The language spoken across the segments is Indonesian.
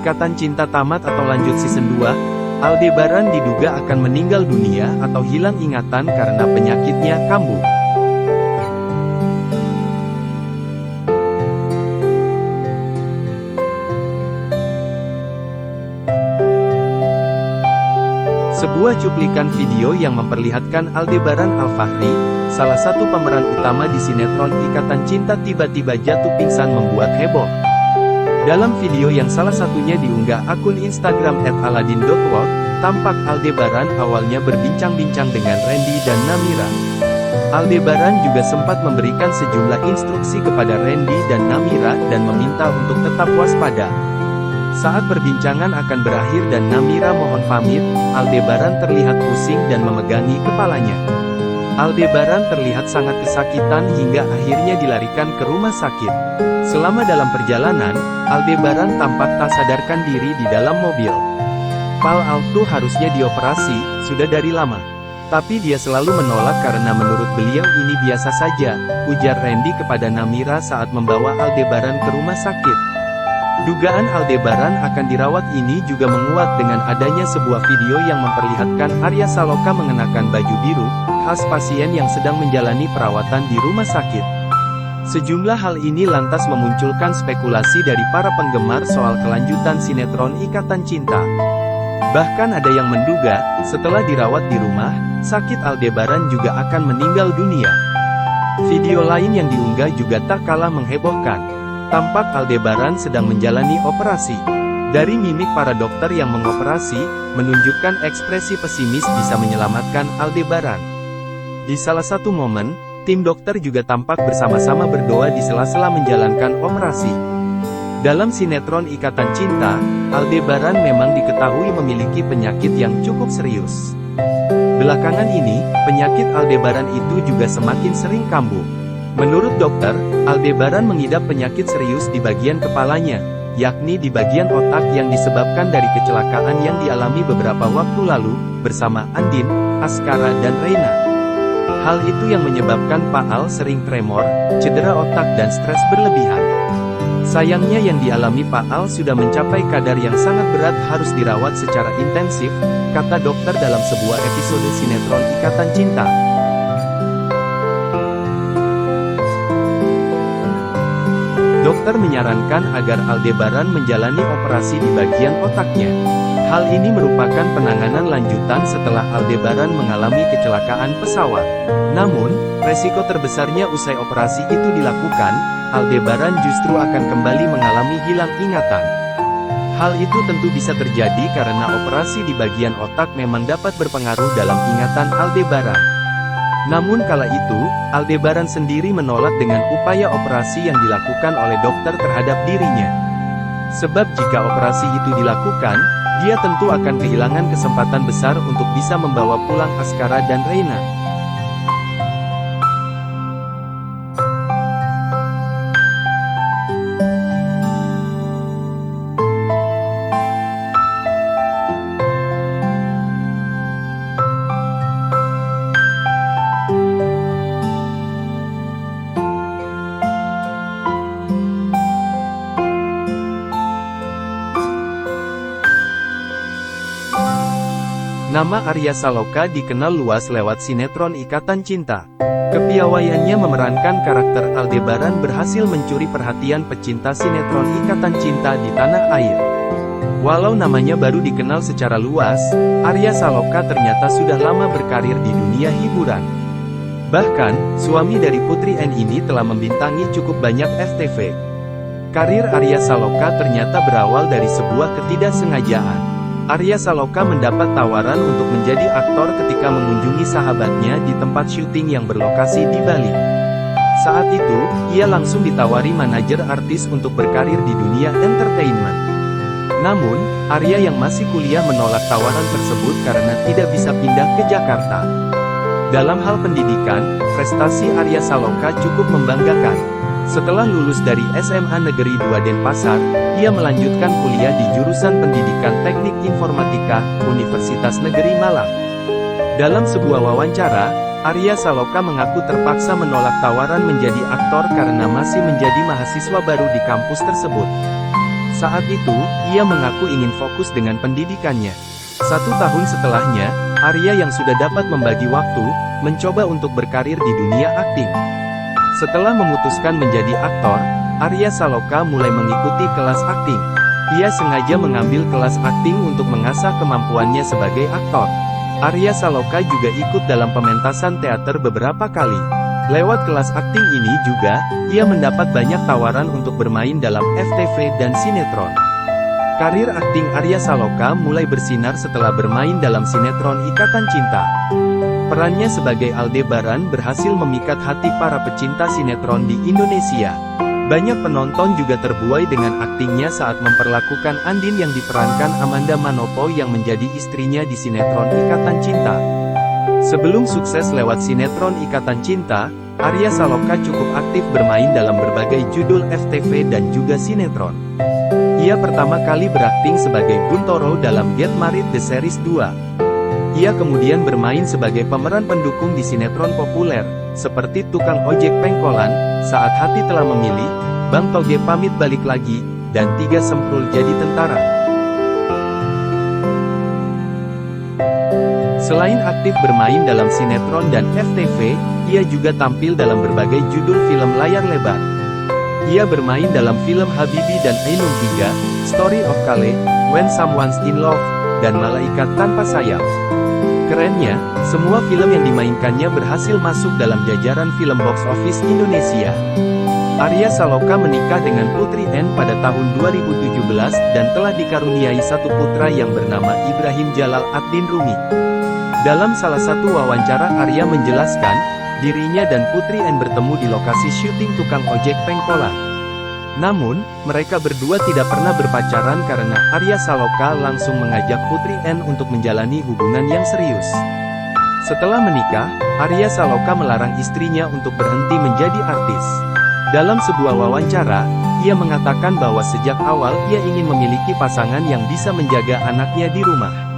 Ikatan Cinta tamat atau lanjut season 2, Aldebaran diduga akan meninggal dunia atau hilang ingatan karena penyakitnya kambuh. Sebuah cuplikan video yang memperlihatkan Aldebaran Al-Fahri, salah satu pemeran utama di sinetron Ikatan Cinta tiba-tiba jatuh pingsan membuat heboh. Dalam video yang salah satunya diunggah akun Instagram @aladin.world, tampak Aldebaran awalnya berbincang-bincang dengan Randy dan Namira. Aldebaran juga sempat memberikan sejumlah instruksi kepada Randy dan Namira dan meminta untuk tetap waspada. Saat perbincangan akan berakhir dan Namira mohon pamit, Aldebaran terlihat pusing dan memegangi kepalanya. Aldebaran terlihat sangat kesakitan hingga akhirnya dilarikan ke rumah sakit. Selama dalam perjalanan, Aldebaran tampak tak sadarkan diri di dalam mobil. Pal Altu harusnya dioperasi, sudah dari lama. Tapi dia selalu menolak karena menurut beliau ini biasa saja, ujar Randy kepada Namira saat membawa Aldebaran ke rumah sakit. Dugaan Aldebaran akan dirawat ini juga menguat dengan adanya sebuah video yang memperlihatkan Arya Saloka mengenakan baju biru, khas pasien yang sedang menjalani perawatan di rumah sakit. Sejumlah hal ini lantas memunculkan spekulasi dari para penggemar soal kelanjutan sinetron Ikatan Cinta. Bahkan ada yang menduga, setelah dirawat di rumah sakit Aldebaran juga akan meninggal dunia. Video lain yang diunggah juga tak kalah menghebohkan. Tampak Aldebaran sedang menjalani operasi. Dari mimik para dokter yang mengoperasi, menunjukkan ekspresi pesimis bisa menyelamatkan Aldebaran. Di salah satu momen, tim dokter juga tampak bersama-sama berdoa di sela-sela menjalankan operasi. Dalam sinetron Ikatan Cinta, Aldebaran memang diketahui memiliki penyakit yang cukup serius. Belakangan ini, penyakit Aldebaran itu juga semakin sering kambuh. Menurut dokter, Aldebaran mengidap penyakit serius di bagian kepalanya, yakni di bagian otak yang disebabkan dari kecelakaan yang dialami beberapa waktu lalu, bersama Andin, Askara dan Reina. Hal itu yang menyebabkan Pak Al sering tremor, cedera otak dan stres berlebihan. Sayangnya yang dialami Pak Al sudah mencapai kadar yang sangat berat harus dirawat secara intensif, kata dokter dalam sebuah episode sinetron Ikatan Cinta. Dokter menyarankan agar Aldebaran menjalani operasi di bagian otaknya. Hal ini merupakan penanganan lanjutan setelah Aldebaran mengalami kecelakaan pesawat. Namun, resiko terbesarnya usai operasi itu dilakukan, Aldebaran justru akan kembali mengalami hilang ingatan. Hal itu tentu bisa terjadi karena operasi di bagian otak memang dapat berpengaruh dalam ingatan Aldebaran. Namun kala itu, Aldebaran sendiri menolak dengan upaya operasi yang dilakukan oleh dokter terhadap dirinya. Sebab jika operasi itu dilakukan, dia tentu akan kehilangan kesempatan besar untuk bisa membawa pulang Askara dan Reina. Nama Arya Saloka dikenal luas lewat sinetron Ikatan Cinta. Kepiawaiannya memerankan karakter Aldebaran berhasil mencuri perhatian pecinta sinetron Ikatan Cinta di tanah air. Walau namanya baru dikenal secara luas, Arya Saloka ternyata sudah lama berkarir di dunia hiburan. Bahkan, suami dari Putri N ini telah membintangi cukup banyak FTV. Karir Arya Saloka ternyata berawal dari sebuah ketidaksengajaan. Arya Saloka mendapat tawaran untuk menjadi aktor ketika mengunjungi sahabatnya di tempat syuting yang berlokasi di Bali. Saat itu, ia langsung ditawari manajer artis untuk berkarir di dunia entertainment. Namun, Arya yang masih kuliah menolak tawaran tersebut karena tidak bisa pindah ke Jakarta. Dalam hal pendidikan, prestasi Arya Saloka cukup membanggakan. Setelah lulus dari SMA Negeri 2 Denpasar, ia melanjutkan kuliah di jurusan Pendidikan Teknik Informatika, Universitas Negeri Malang. Dalam sebuah wawancara, Arya Saloka mengaku terpaksa menolak tawaran menjadi aktor karena masih menjadi mahasiswa baru di kampus tersebut. Saat itu, ia mengaku ingin fokus dengan pendidikannya. 1 tahun setelahnya, Arya yang sudah dapat membagi waktu, mencoba untuk berkarir di dunia akting. Setelah memutuskan menjadi aktor, Arya Saloka mulai mengikuti kelas akting. Ia sengaja mengambil kelas akting untuk mengasah kemampuannya sebagai aktor. Arya Saloka juga ikut dalam pementasan teater beberapa kali. Lewat kelas akting ini juga, ia mendapat banyak tawaran untuk bermain dalam FTV dan sinetron. Karir akting Arya Saloka mulai bersinar setelah bermain dalam sinetron Ikatan Cinta. Perannya sebagai Aldebaran berhasil memikat hati para pecinta sinetron di Indonesia. Banyak penonton juga terbuai dengan aktingnya saat memperlakukan Andin yang diperankan Amanda Manopo yang menjadi istrinya di sinetron Ikatan Cinta. Sebelum sukses lewat sinetron Ikatan Cinta, Arya Saloka cukup aktif bermain dalam berbagai judul FTV dan juga sinetron. Ia pertama kali berakting sebagai Buntoro dalam Get Married The Series 2. Ia kemudian bermain sebagai pemeran pendukung di sinetron populer, seperti Tukang Ojek Pengkolan, Saat Hati Telah Memilih, Bang Toge Pamit Balik Lagi, dan 3 Semprul Jadi Tentara. Selain aktif bermain dalam sinetron dan FTV, ia juga tampil dalam berbagai judul film layar lebar. Ia bermain dalam film Habibie dan Ainun 3, Story of Kale, When Someone's in Love, dan Malaikat Tanpa Sayap. Kerennya, semua film yang dimainkannya berhasil masuk dalam jajaran film box office Indonesia. Arya Saloka menikah dengan Putri N pada tahun 2017 dan telah dikaruniai satu putra yang bernama Ibrahim Jalal Ad-Din Rumi. Dalam salah satu wawancara Arya menjelaskan, dirinya dan Putri N bertemu di lokasi syuting Tukang Ojek Pengkolan. Namun, mereka berdua tidak pernah berpacaran karena Arya Saloka langsung mengajak Putri N untuk menjalani hubungan yang serius. Setelah menikah, Arya Saloka melarang istrinya untuk berhenti menjadi artis. Dalam sebuah wawancara, ia mengatakan bahwa sejak awal ia ingin memiliki pasangan yang bisa menjaga anaknya di rumah.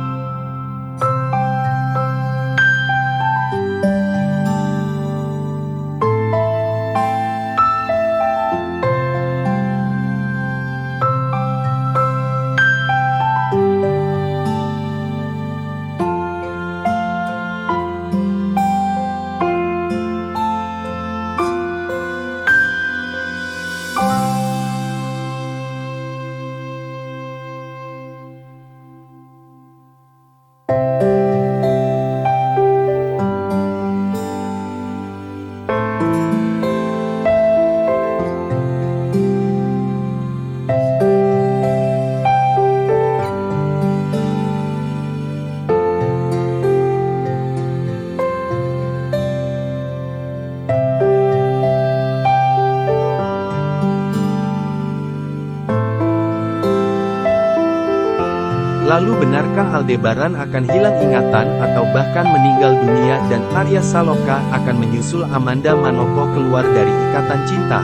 Lalu benarkah Aldebaran akan hilang ingatan atau bahkan meninggal dunia dan Arya Saloka akan menyusul Amanda Manopo keluar dari Ikatan Cinta?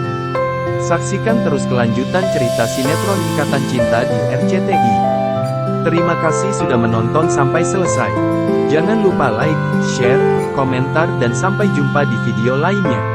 Saksikan terus kelanjutan cerita sinetron Ikatan Cinta di RCTI. Terima kasih sudah menonton sampai selesai. Jangan lupa like, share, komentar dan sampai jumpa di video lainnya.